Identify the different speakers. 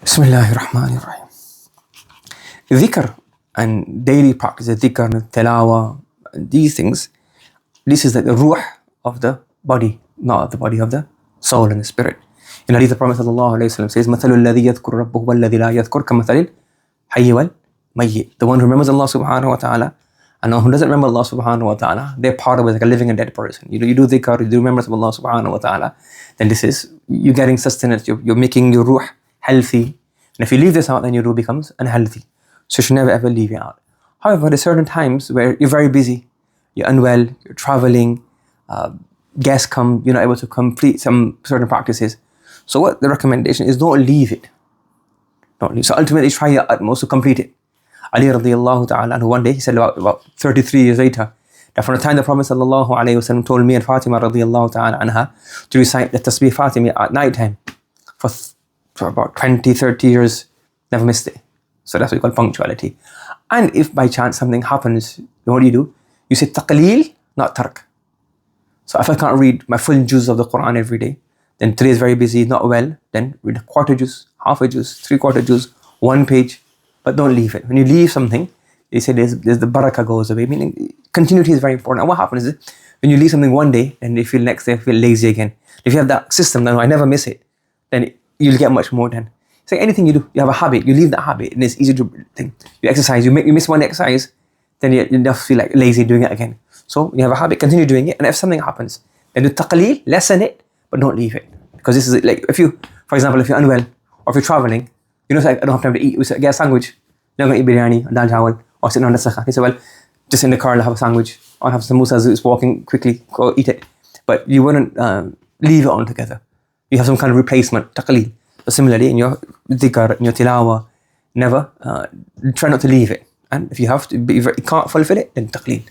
Speaker 1: Bismillahir Rahmanir Rahim. Dhikr and daily practice, dhikr and tilawah, these things, this is like the ruh of the body, not the body of the soul and the spirit. In Hadith, the Prophet ﷺ says, مَثَلُ الَّذِي يَذْكُرُ رَبَّهُ وَالَّذِي لَا يَذْكُرُ كَمَثَلِ الْحَيِّ وَالْمَيِّتِ. The one who remembers Allah subhanahu wa ta'ala and the one who doesn't remember Allah subhanahu wa ta'ala, they're part of it like a living and dead person. You do dhikr, you do remembrance of Allah subhanahu wa ta'ala, then this is, you're getting sustenance, you're making your ruh healthy. And if you leave this out, then your ruh becomes unhealthy. So you should never ever leave it out. However, there's certain times where you're very busy, you're unwell, you're traveling, guests come, you're not able to complete some certain practices. So what the recommendation is, don't leave it. Don't leave. So ultimately try your utmost to complete it. Ali radiallahu ta'ala, and one day he said about 33 years later, that from the time the Prophet sallallahu alayhi wa sallam told me and Fatima radiallahu ta'ala anha to recite the tasbih Fatima at night time for about 20, 30 years, never missed it. So that's what we call punctuality. And if by chance something happens, what do? You say taqleel, not tark. So if I can't read my full juz of the Quran every day, then today is very busy, not well, then read a quarter juz, half a juz, 3/4 juz, 1 page, but don't leave it. When you leave something, they say there's the barakah goes away, meaning continuity is very important. And what happens is, when you leave something one day, then they feel next day, feel lazy again. If you have that system, then I never miss it, then you'll get much more done. It's like anything you do, you have a habit, you leave that habit, and it's easy to think. You exercise, you miss one exercise, then you just feel like lazy doing it again. So you have a habit, continue doing it, and if something happens, then do taqleel, lessen it, but don't leave it. Because this is like, if you, for example, if you're unwell, or if you're traveling, you know, it's like, I don't have time to eat, we say, get a sandwich, you're not going to eat biryani, dal chawal, or sitting on the sakha. He said, well, just in the car, I'll have a sandwich, or have samosas, it's walking quickly, go eat it. But you wouldn't leave it altogether. You have some kind of replacement, taqleel. So similarly, in your dhikr, in your tilawah, never, try not to leave it. And if you have to, you can't fulfill it, then taqleel.